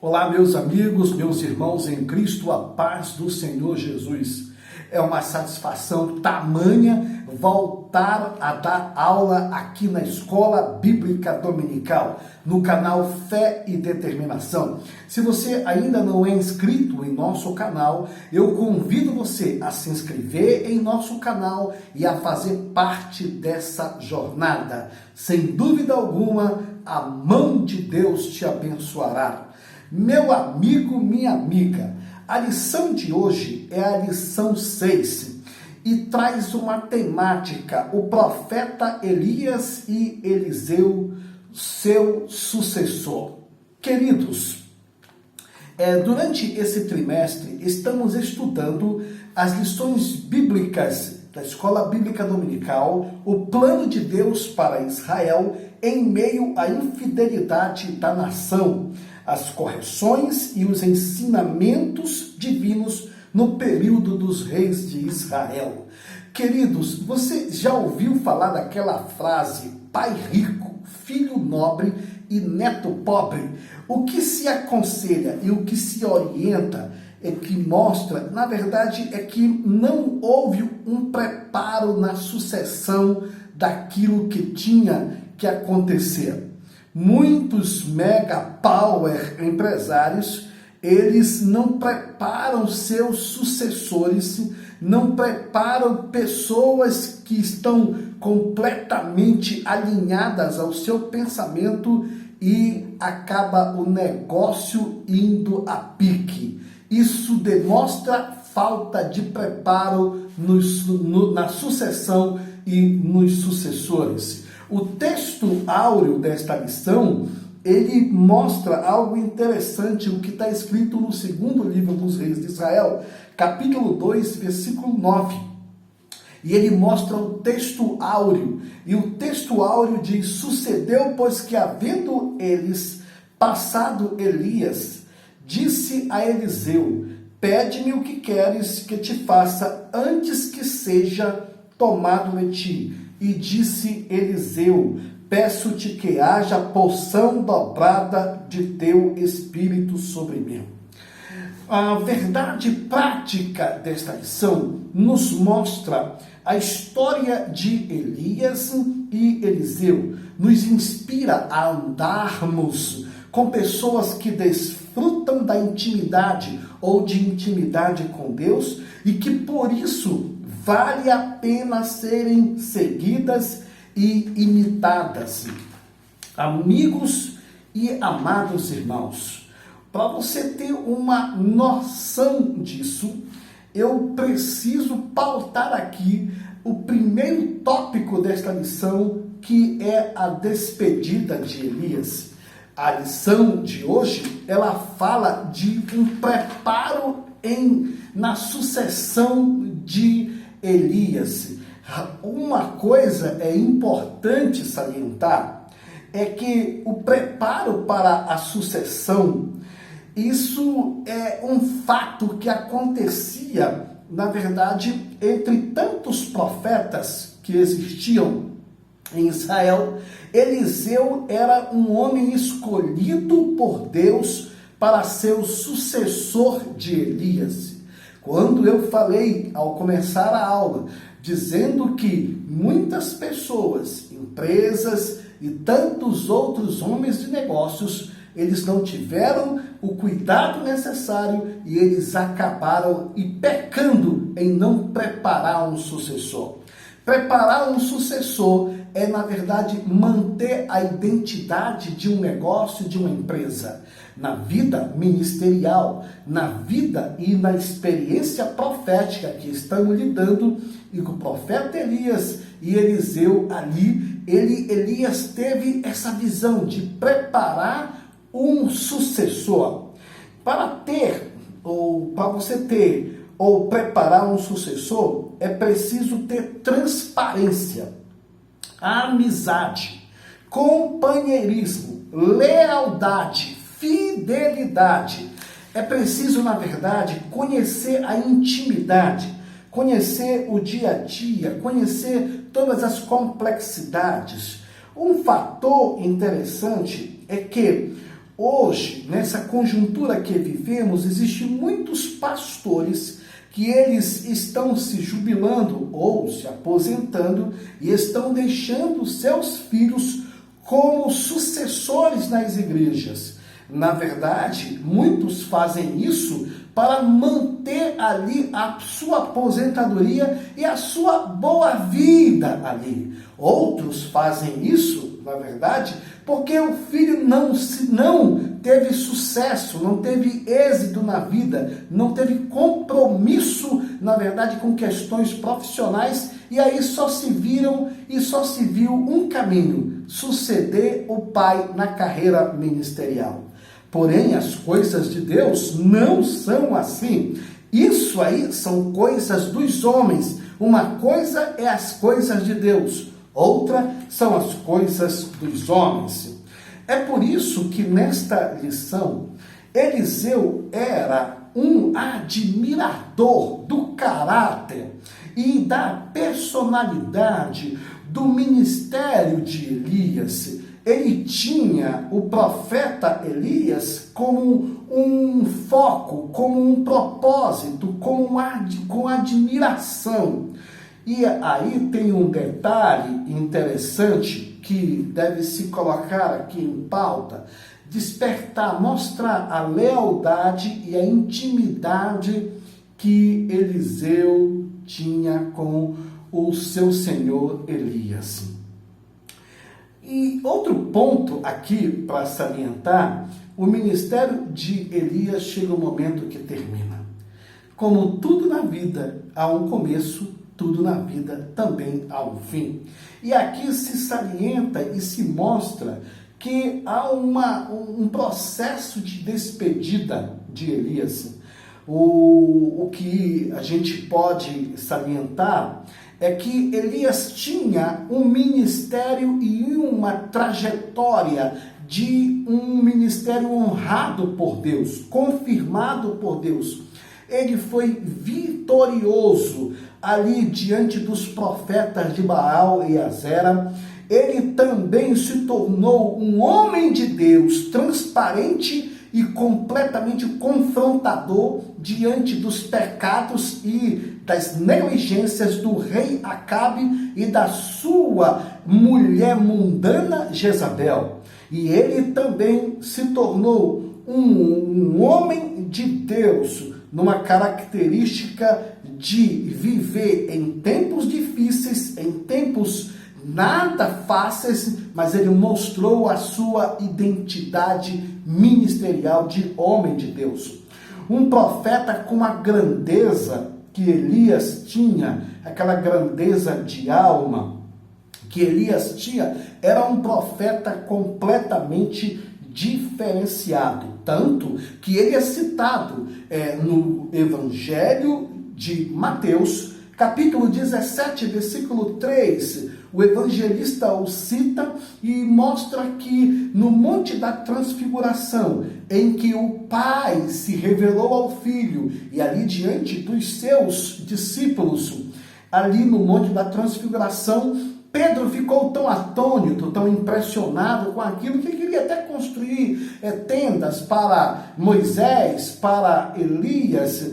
Olá, meus amigos, meus irmãos em Cristo, a paz do Senhor Jesus. É uma satisfação tamanha voltar a dar aula aqui na Escola Bíblica Dominical, no canal Fé e Determinação. Se você ainda não é inscrito em nosso canal, eu convido você a se inscrever em nosso canal e a fazer parte dessa jornada. Sem dúvida alguma, a mão de Deus te abençoará. Meu amigo, minha amiga, a lição de hoje é a lição 6 e traz uma temática: o profeta Elias e Eliseu, seu sucessor. Queridos, durante esse trimestre estamos estudando as lições bíblicas da Escola Bíblica Dominical, o plano de Deus para Israel em meio à infidelidade da nação, as correções e os ensinamentos divinos no período dos reis de Israel. Queridos, você já ouviu falar daquela frase, pai rico, filho nobre e neto pobre? O que se aconselha e o que se orienta que mostra, na verdade, é que não houve um preparo na sucessão daquilo que tinha que acontecer. Muitos mega power empresários, eles não preparam seus sucessores, não preparam pessoas que estão completamente alinhadas ao seu pensamento e acaba o negócio indo a pique. Isso demonstra falta de preparo na sucessão e nos sucessores. O texto áureo desta lição, ele mostra algo interessante, o que está escrito no segundo livro dos reis de Israel, capítulo 2, versículo 9. E ele mostra o texto áureo. E o texto áureo diz: sucedeu, pois que havendo eles passado Elias, disse a Eliseu: pede-me o que queres que te faça antes que seja tomado de ti. E disse Eliseu: peço-te que haja porção dobrada de teu espírito sobre mim. A verdade prática desta lição nos mostra a história de Elias e Eliseu. Nos inspira a andarmos com pessoas que desfrutam da intimidade ou de intimidade com Deus e que por isso vale a pena serem seguidas e imitadas. Amigos e amados irmãos, para você ter uma noção disso, eu preciso pautar aqui o primeiro tópico desta lição, que é a despedida de Elias. A lição de hoje, ela fala de um preparo na sucessão de Elias. Uma coisa é importante salientar, é que o preparo para a sucessão, isso é um fato que acontecia, na verdade, entre tantos profetas que existiam em Israel. Eliseu era um homem escolhido por Deus para ser o sucessor de Elias. Quando eu falei, ao começar a aula, dizendo que muitas pessoas, empresas e tantos outros homens de negócios, eles não tiveram o cuidado necessário e eles acabaram pecando em não preparar um sucessor. Preparar um sucessor é, na verdade, manter a identidade de um negócio, de uma empresa, na vida ministerial, na vida e na experiência profética que estamos lidando. E com o profeta Elias e Eliseu ali, Elias teve essa visão de preparar um sucessor. Para você ter ou preparar um sucessor, é preciso ter transparência, amizade, companheirismo, lealdade, fidelidade. É preciso, na verdade, conhecer a intimidade, conhecer o dia a dia, conhecer todas as complexidades. Um fator interessante é que hoje, nessa conjuntura que vivemos, existem muitos pastores que eles estão se jubilando ou se aposentando e estão deixando seus filhos como sucessores nas igrejas. Na verdade, muitos fazem isso para manter ali a sua aposentadoria e a sua boa vida ali. Outros fazem isso, na verdade, porque o filho não teve sucesso, não teve êxito na vida, não teve compromisso, na verdade, com questões profissionais, e aí só se viu um caminho: suceder o pai na carreira ministerial. Porém, as coisas de Deus não são assim. Isso aí são coisas dos homens. Uma coisa é as coisas de Deus, outra são as coisas dos homens. É por isso que nesta lição, Eliseu era um admirador do caráter e da personalidade do ministério de Elias. Ele tinha o profeta Elias como um foco, como um propósito, com admiração. E aí tem um detalhe interessante que deve se colocar aqui em pauta: despertar, mostrar a lealdade e a intimidade que Eliseu tinha com o seu senhor Elias. E outro ponto aqui para salientar: o ministério de Elias chega um momento que termina. Como tudo na vida, há um começo, tudo na vida também há um fim. E aqui se salienta e se mostra que há um processo de despedida de Elias. O que a gente pode salientar é que Elias tinha um ministério e uma trajetória de um ministério honrado por Deus, confirmado por Deus. Ele foi vitorioso ali diante dos profetas de Baal e Azera. Ele também se tornou um homem de Deus transparente e completamente confrontador diante dos pecados e das negligências do rei Acabe e da sua mulher mundana Jezabel. E ele também se tornou um homem de Deus, numa característica de viver em tempos difíceis, em tempos nada fáceis, mas ele mostrou a sua identidade ministerial de homem de Deus. Um profeta com a grandeza que Elias tinha, aquela grandeza de alma que Elias tinha, era um profeta completamente diferenciado, tanto que ele é citado no Evangelho de Mateus, capítulo 17, versículo 3, o evangelista o cita e mostra que no Monte da Transfiguração, em que o Pai se revelou ao Filho, e ali diante dos seus discípulos, ali no Monte da Transfiguração, Pedro ficou tão atônito, tão impressionado com aquilo, que ele queria até construir tendas para Moisés, para Elias,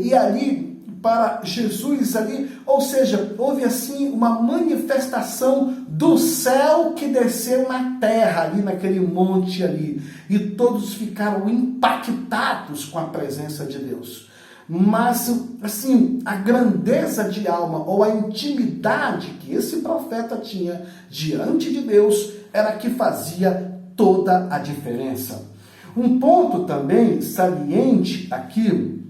e ali para Jesus ali, ou seja, houve assim uma manifestação do céu que desceu na terra, ali naquele monte ali, e todos ficaram impactados com a presença de Deus. Mas, assim, a grandeza de alma ou a intimidade que esse profeta tinha diante de Deus era que fazia toda a diferença. Um ponto também saliente aqui,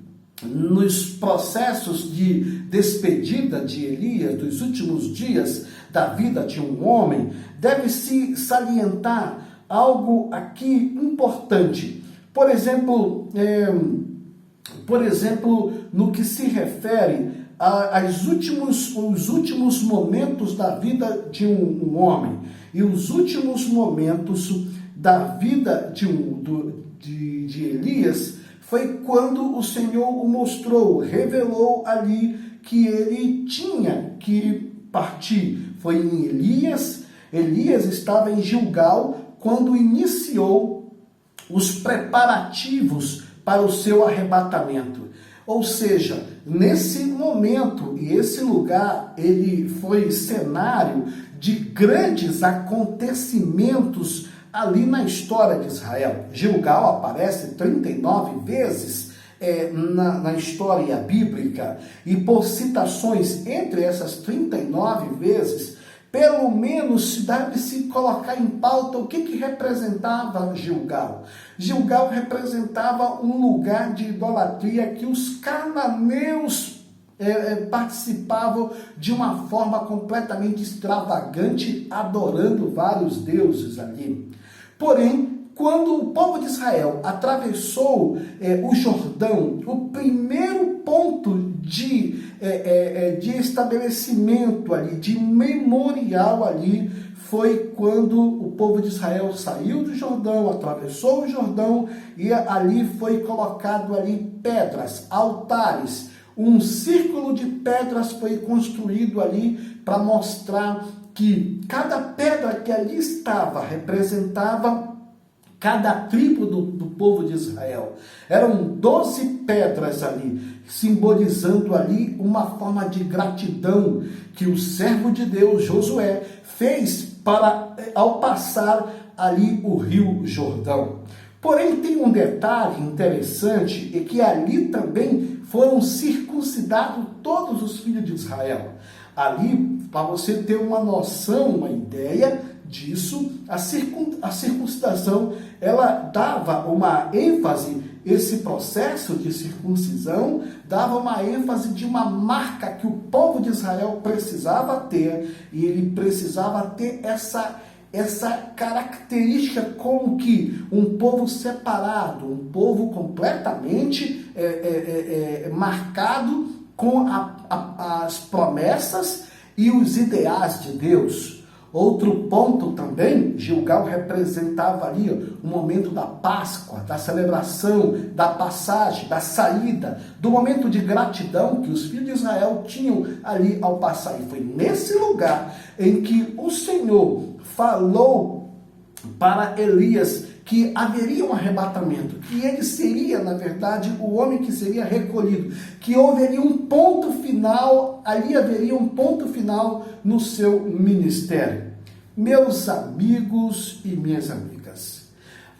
nos processos de despedida de Elias, dos últimos dias da vida de um homem, deve-se salientar algo aqui importante. Por exemplo, no que se refere os últimos momentos da vida de um homem e os últimos momentos da vida de Elias, foi quando o Senhor o mostrou, revelou ali que ele tinha que partir. Foi em Elias estava em Gilgal quando iniciou os preparativos para o seu arrebatamento. Ou seja, nesse momento e esse lugar, ele foi cenário de grandes acontecimentos ali na história de Israel. Gilgal aparece 39 vezes na história bíblica, e por citações entre essas 39 vezes, pelo menos deve-se colocar em pauta o que representava Gilgal. Gilgal representava um lugar de idolatria que os cananeus participavam de uma forma completamente extravagante, adorando vários deuses ali. Porém, quando o povo de Israel atravessou o Jordão, o primeiro ponto de estabelecimento ali, de memorial ali, foi quando o povo de Israel saiu do Jordão, atravessou o Jordão, e ali foi colocado ali pedras, altares. Um círculo de pedras foi construído ali para mostrar que cada pedra que ali estava representava cada tribo do povo de Israel. Eram 12 pedras ali, simbolizando ali uma forma de gratidão que o servo de Deus, Josué, fez ao passar ali o rio Jordão. Porém, tem um detalhe interessante, é que ali também foram circuncidados todos os filhos de Israel. Ali, para você ter uma noção, uma ideia disso, a circuncidação, ela dava uma ênfase, esse processo de circuncisão dava uma ênfase de uma marca que o povo de Israel precisava ter, e ele precisava ter essa característica como que um povo separado, um povo completamente marcado com as promessas e os ideais de Deus. Outro ponto também, Gilgal representava ali o momento da Páscoa, da celebração, da passagem, da saída, do momento de gratidão que os filhos de Israel tinham ali ao passar. E foi nesse lugar em que o Senhor falou para Elias que haveria um arrebatamento, que ele seria, na verdade, o homem que seria recolhido, que haveria um ponto final, ali haveria um ponto final no seu ministério. Meus amigos e minhas amigas,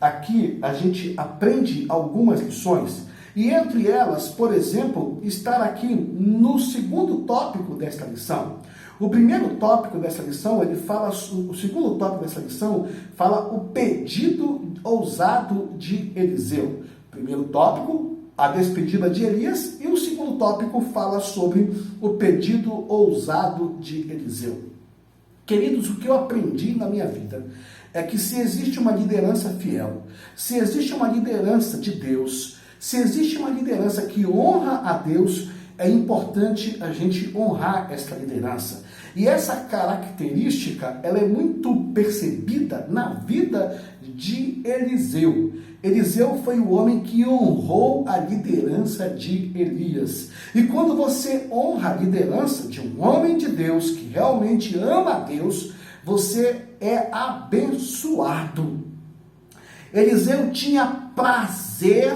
aqui a gente aprende algumas lições, e entre elas, por exemplo, estar aqui no segundo tópico desta lição. O primeiro tópico dessa lição, o segundo tópico dessa lição fala o pedido ousado de Eliseu. Primeiro tópico, a despedida de Elias, e o segundo tópico fala sobre o pedido ousado de Eliseu. Queridos, o que eu aprendi na minha vida é que se existe uma liderança fiel, se existe uma liderança de Deus, se existe uma liderança que honra a Deus, é importante a gente honrar essa liderança. E essa característica, ela é muito percebida na vida de Eliseu. Eliseu foi o homem que honrou a liderança de Elias. E quando você honra a liderança de um homem de Deus, que realmente ama a Deus, você é abençoado. Eliseu tinha prazer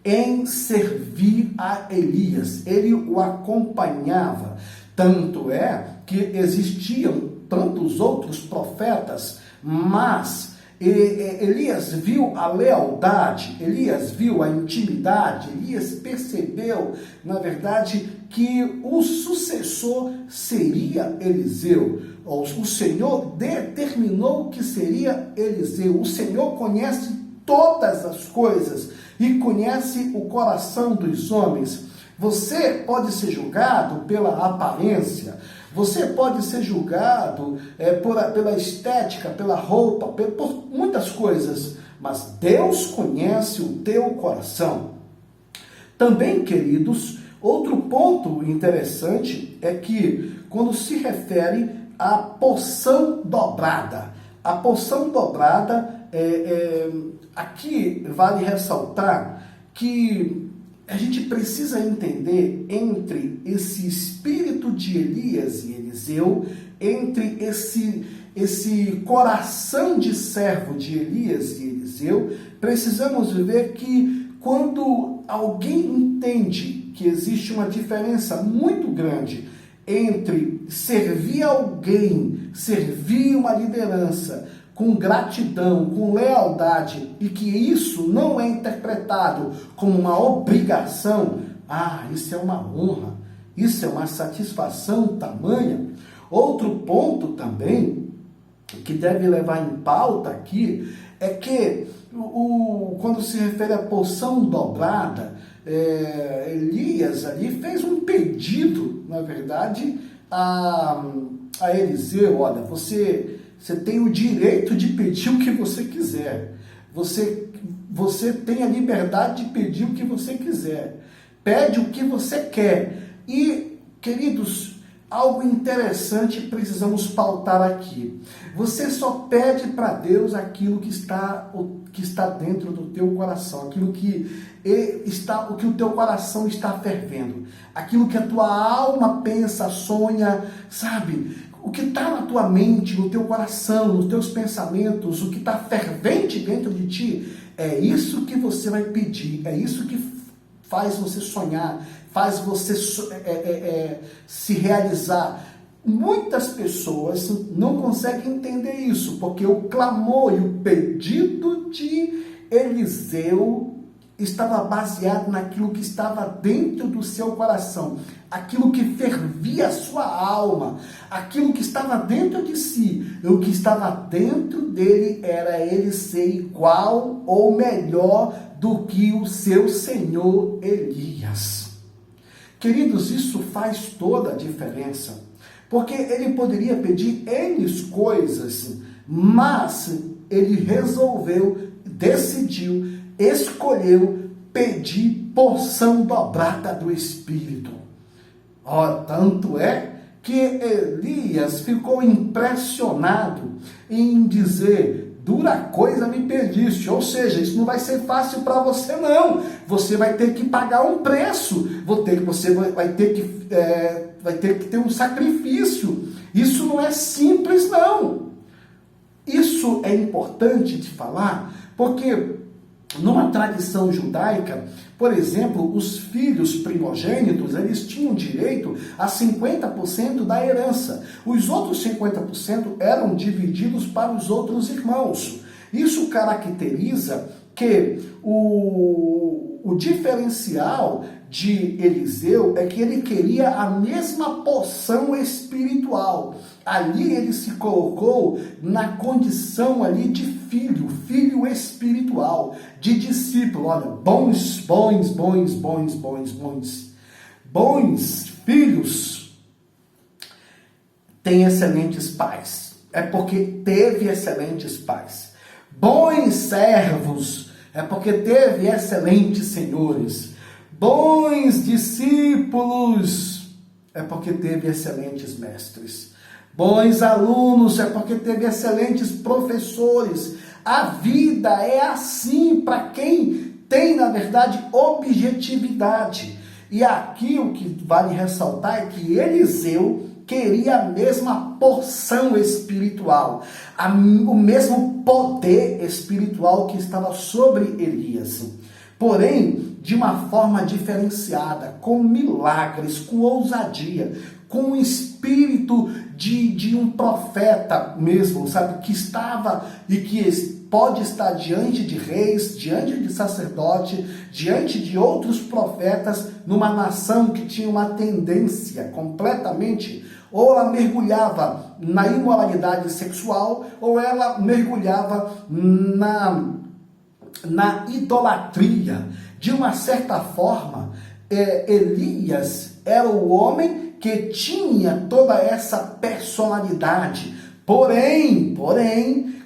em servir a Elias. Ele o acompanhava. Tanto é que existiam tantos outros profetas, mas Elias viu a lealdade, Elias viu a intimidade, Elias percebeu, na verdade, que o sucessor seria Eliseu. O Senhor determinou que seria Eliseu. O Senhor conhece todas as coisas e conhece o coração dos homens. Você pode ser julgado pela aparência, você pode ser julgado pela estética, pela roupa, por muitas coisas, mas Deus conhece o teu coração. Também, queridos, outro ponto interessante é que quando se refere à porção dobrada, a porção dobrada, aqui vale ressaltar que a gente precisa entender entre esse espírito de Elias e Eliseu, entre esse coração de servo de Elias e Eliseu, precisamos ver que quando alguém entende que existe uma diferença muito grande entre servir alguém, servir uma liderança com gratidão, com lealdade, e que isso não é interpretado como uma obrigação, isso é uma honra, isso é uma satisfação tamanha. Outro ponto também que deve levar em pauta aqui é que quando se refere à porção dobrada, Elias ali fez um pedido, na verdade, a Eliseu: olha, você tem o direito de pedir o que você quiser, você tem a liberdade de pedir o que você quiser, pede o que você quer. E, queridos, algo interessante precisamos pautar aqui: você só pede para Deus aquilo que está dentro do teu coração, aquilo o que o teu coração está fervendo, aquilo que a tua alma pensa, sonha, sabe? O que está na tua mente, no teu coração, nos teus pensamentos, o que está fervente dentro de ti, é isso que você vai pedir, é isso que faz você sonhar, faz você se realizar. Muitas pessoas não conseguem entender isso, porque o clamor e o pedido de Eliseu estava baseado naquilo que estava dentro do seu coração, aquilo que fervia a sua alma, aquilo que estava dentro de si. O que estava dentro dele era ele ser igual ou melhor do que o seu senhor Elias. Queridos, isso faz toda a diferença, porque ele poderia pedir N coisas, mas ele resolveu, decidiu, escolheu pedir porção dobrada do Espírito. Tanto é que Elias ficou impressionado em dizer: dura coisa me pediste, ou seja, isso não vai ser fácil para você não, você vai ter que pagar um preço, você vai ter que ter um sacrifício, isso não é simples não. Isso é importante de falar, porque numa tradição judaica, por exemplo, os filhos primogênitos, eles tinham direito a 50% da herança. Os outros 50% eram divididos para os outros irmãos. Isso caracteriza que o diferencial de Eliseu é que ele queria a mesma porção espiritual. Ali ele se colocou na condição ali de filho espiritual, de discípulo. Olha, bons filhos têm excelentes pais. É porque teve excelentes pais. Bons servos é porque teve excelentes senhores. Bons discípulos é porque teve excelentes mestres. Bons alunos é porque teve excelentes professores. A vida é assim para quem tem, na verdade, objetividade. E aqui o que vale ressaltar é que Eliseu queria a mesma porção espiritual, o mesmo poder espiritual que estava sobre Elias. Porém, de uma forma diferenciada, com milagres, com ousadia, com o espírito de um profeta mesmo, sabe? Que estava e que pode estar diante de reis, diante de sacerdote, diante de outros profetas, numa nação que tinha uma tendência completamente, ou ela mergulhava na imoralidade sexual, ou ela mergulhava na idolatria. De uma certa forma, Elias era o homem que tinha toda essa personalidade. Porém,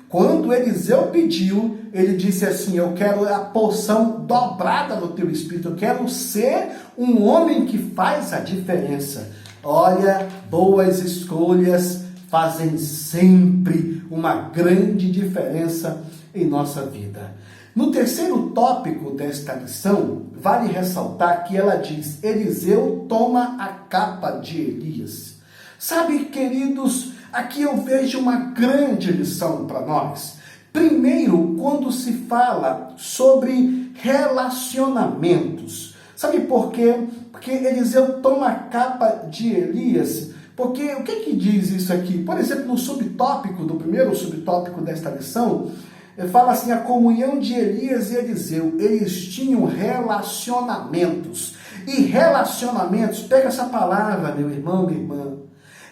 quando Eliseu pediu, ele disse assim: eu quero a porção dobrada do teu espírito, eu quero ser um homem que faz a diferença. Olha, boas escolhas fazem sempre uma grande diferença em nossa vida. No terceiro tópico desta lição, vale ressaltar que ela diz: Eliseu toma a capa de Elias. Sabe, queridos, aqui eu vejo uma grande lição para nós. Primeiro, quando se fala sobre relacionamentos. Sabe por quê? Porque Eliseu toma a capa de Elias. Porque o que diz isso aqui? Por exemplo, no subtópico, do primeiro subtópico desta lição, fala assim, a comunhão de Elias e Eliseu, eles tinham relacionamentos. E relacionamentos, pega essa palavra, meu irmão, minha irmã,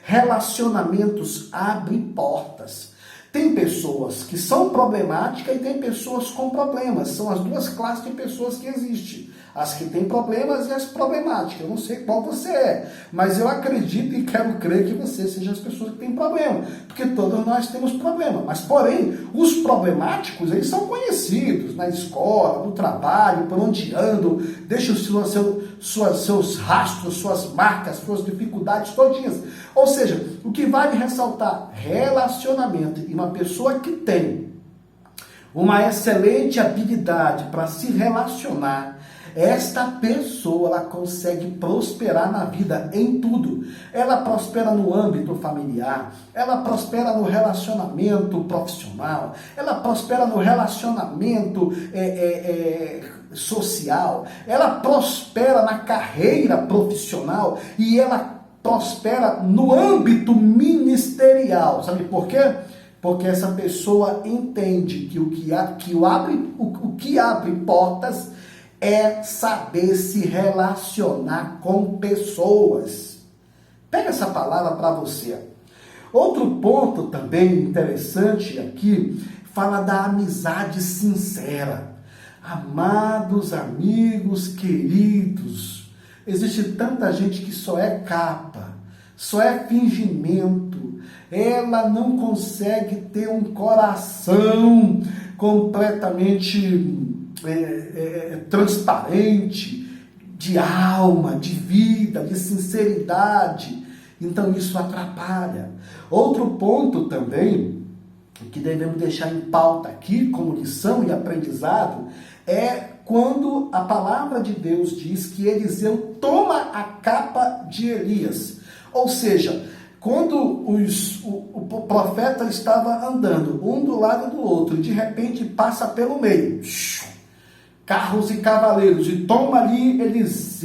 relacionamentos abrem portas. Tem pessoas que são problemáticas e tem pessoas com problemas. São as duas classes de pessoas que existem. As que têm problemas e as problemáticas. Eu não sei qual você é, mas eu acredito e quero crer que você seja as pessoas que têm problema. Porque todos nós temos problema. Mas, porém, os problemáticos, eles são conhecidos na escola, no trabalho, por onde andam, deixam seus rastros, suas marcas, suas dificuldades todinhas. Ou seja, o que vale ressaltar, relacionamento, e uma pessoa que tem uma excelente habilidade para se relacionar, esta pessoa, ela consegue prosperar na vida em tudo. Ela prospera no âmbito familiar, ela prospera no relacionamento profissional, ela prospera no relacionamento social, ela prospera na carreira profissional e ela prospera no âmbito ministerial. Sabe por quê? Porque essa pessoa entende que o que abre portas é saber se relacionar com pessoas. Pega essa palavra para você. Outro ponto também interessante aqui, fala da amizade sincera. Amados amigos queridos, existe tanta gente que só é capa, só é fingimento. Ela não consegue ter um coração completamente transparente, de alma, de vida, de sinceridade. Então isso atrapalha. Outro ponto também, que devemos deixar em pauta aqui, como lição e aprendizado, é quando a palavra de Deus diz que Eliseu toma a capa de Elias. Ou seja, quando o profeta estava andando um do lado do outro, e de repente passa pelo meio, carros e cavaleiros, e toma ali Elias,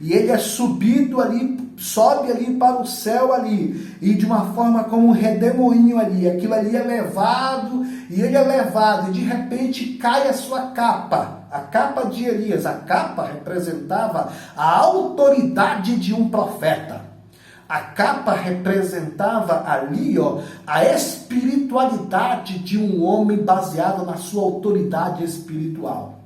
e ele é subido ali, sobe ali para o céu ali, e de uma forma como um redemoinho ali, aquilo ali é levado, e ele é levado, e de repente cai a sua capa, a capa de Elias. A capa representava a autoridade de um profeta. A capa representava ali, a espiritualidade de um homem baseado na sua autoridade espiritual.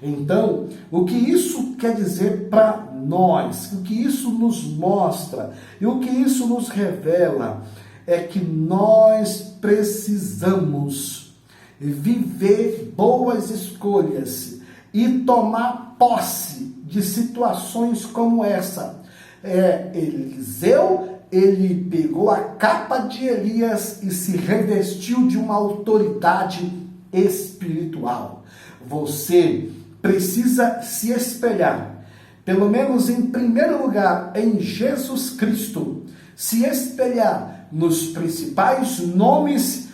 Então, o que isso quer dizer para nós, o que isso nos mostra e o que isso nos revela é que nós precisamos viver boas escolhas e tomar posse de situações como essa. Eliseu, ele pegou a capa de Elias e se revestiu de uma autoridade espiritual. Você precisa se espelhar, pelo menos em primeiro lugar, em Jesus Cristo, se espelhar nos principais nomes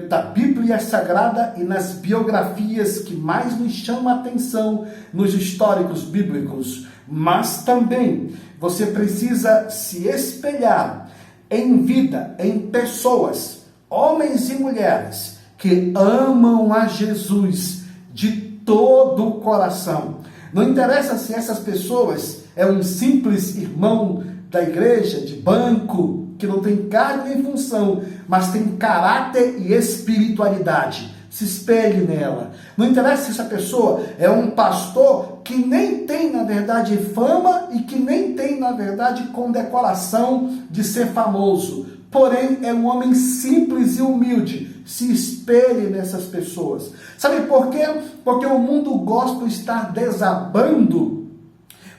da Bíblia Sagrada e nas biografias que mais nos chamam a atenção nos históricos bíblicos, mas também você precisa se espelhar em vida, em pessoas, homens e mulheres que amam a Jesus de todo o coração. Não interessa se essas pessoas é um simples irmão da igreja, de banco, que não tem cargo nem função, mas tem caráter e espiritualidade. Se espelhe nela. Não interessa se essa pessoa é um pastor que nem tem, na verdade, fama e que nem tem, na verdade, condecoração de ser famoso. Porém, é um homem simples e humilde. Se espelhe nessas pessoas. Sabe por quê? Porque o mundo gospel está desabando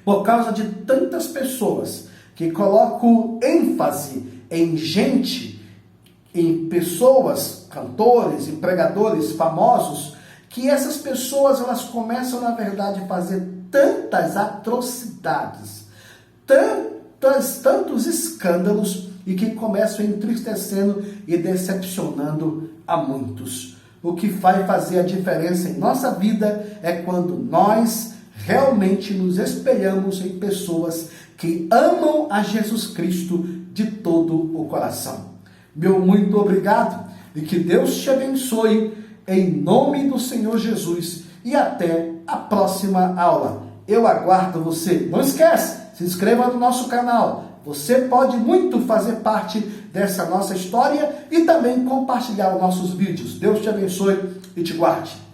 por causa de tantas pessoas que colocam ênfase em gente, em pessoas, cantores, empregadores famosos, que essas pessoas elas começam, na verdade, a fazer tantas atrocidades, tantos escândalos, e que começam entristecendo e decepcionando a muitos. O que vai fazer a diferença em nossa vida é quando nós realmente nos espelhamos em pessoas que amam a Jesus Cristo de todo o coração. Meu muito obrigado e que Deus te abençoe em nome do Senhor Jesus e até a próxima aula. Eu aguardo você. Não esquece, se inscreva no nosso canal. Você pode muito fazer parte dessa nossa história e também compartilhar os nossos vídeos. Deus te abençoe e te guarde.